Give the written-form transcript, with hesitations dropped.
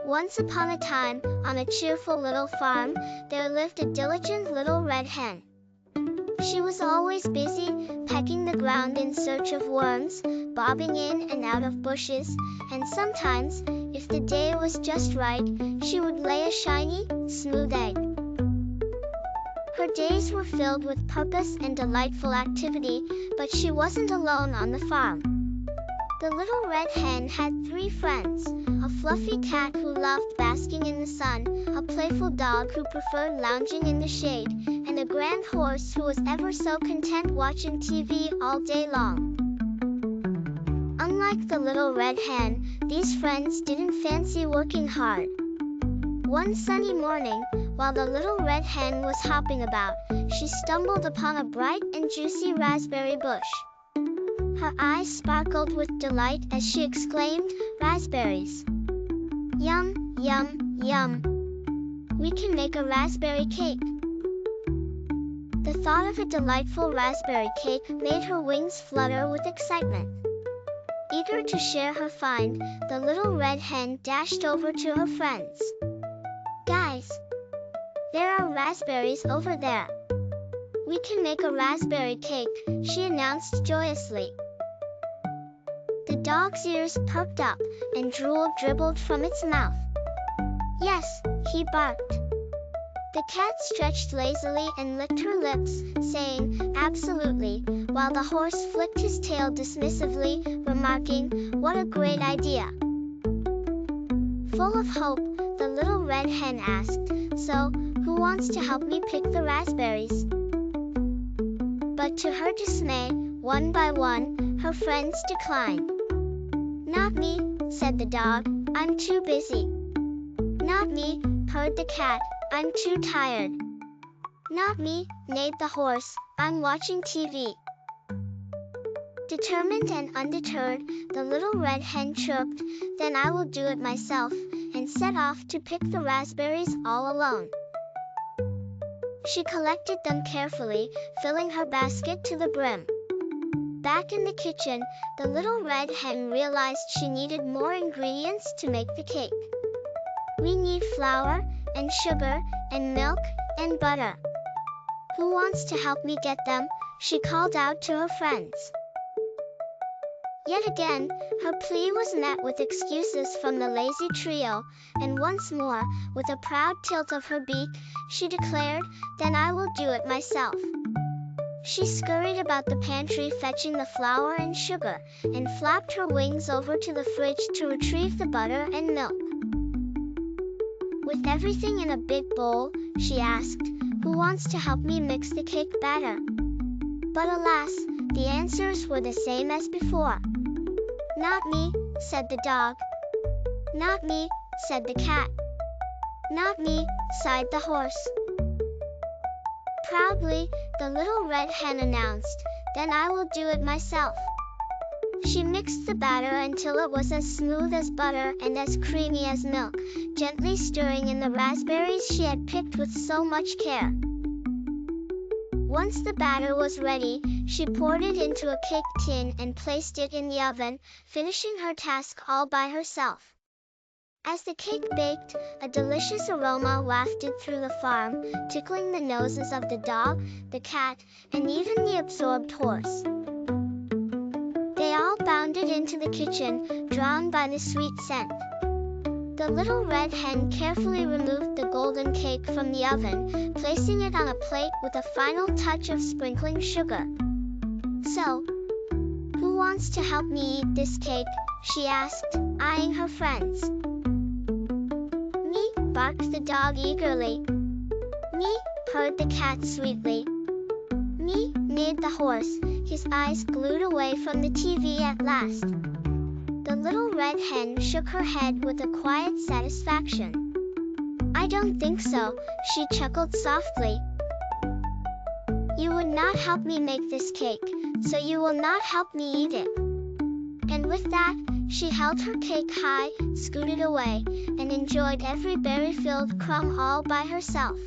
Once upon a time, on a cheerful little farm, there lived a diligent little red hen. She was always busy, pecking the ground in search of worms, bobbing in and out of bushes, and sometimes, if the day was just right, she would lay a shiny, smooth egg. Her days were filled with purpose and delightful activity, but she wasn't alone on the farm. The little red hen had 3 friends, a fluffy cat who loved basking in the sun, a playful dog who preferred lounging in the shade, and a grand horse who was ever so content watching TV all day long. Unlike the little red hen, these friends didn't fancy working hard. One sunny morning, while the little red hen was hopping about, she stumbled upon a bright and juicy raspberry bush. Her eyes sparkled with delight as she exclaimed, "Raspberries! Yum, yum, yum! We can make a raspberry cake." The thought of a delightful raspberry cake made her wings flutter with excitement. Eager to share her find, the little red hen dashed over to her friends. "Guys, there are raspberries over there. We can make a raspberry cake," she announced joyously. The dog's ears perked up, and drool dribbled from its mouth. "Yes," he barked. The cat stretched lazily and licked her lips, saying, "Absolutely," while the horse flicked his tail dismissively, remarking, "What a great idea." Full of hope, the little red hen asked, "So, who wants to help me pick the raspberries?" But to her dismay, one by one, her friends declined. "Not me," said the dog, "I'm too busy." "Not me," purred the cat, "I'm too tired." "Not me," neighed the horse, "I'm watching TV." Determined and undeterred, the little red hen chirped, "Then I will do it myself," and set off to pick the raspberries all alone. She collected them carefully, filling her basket to the brim. Back in the kitchen, the little red hen realized she needed more ingredients to make the cake. "We need flour, and sugar, and milk, and butter. Who wants to help me get them?" she called out to her friends. Yet again, her plea was met with excuses from the lazy trio, and once more, with a proud tilt of her beak, she declared, "Then I will do it myself." She scurried about the pantry fetching the flour and sugar, and flapped her wings over to the fridge to retrieve the butter and milk. With everything in a big bowl, she asked, "Who wants to help me mix the cake batter?" But alas, the answers were the same as before. "Not me," said the dog. "Not me," said the cat. "Not me," sighed the horse. Proudly, the little red hen announced, "Then I will do it myself." She mixed the batter until it was as smooth as butter and as creamy as milk, gently stirring in the raspberries she had picked with so much care. Once the batter was ready, she poured it into a cake tin and placed it in the oven, finishing her task all by herself. As the cake baked, a delicious aroma wafted through the farm, tickling the noses of the dog, the cat, and even the absorbed horse. They all bounded into the kitchen, drawn by the sweet scent. The little red hen carefully removed the golden cake from the oven, placing it on a plate with a final touch of sprinkling sugar. "So, who wants to help me eat this cake?" she asked, eyeing her friends. "Me," barked the dog eagerly. "Me," purred the cat sweetly. "Me," neighed the horse, his eyes glued away from the TV at last. The little red hen shook her head with a quiet satisfaction. "I don't think so," she chuckled softly. "You would not help me make this cake, so you will not help me eat it." And with that, she held her cake high, scooted away, and enjoyed every berry-filled crumb all by herself.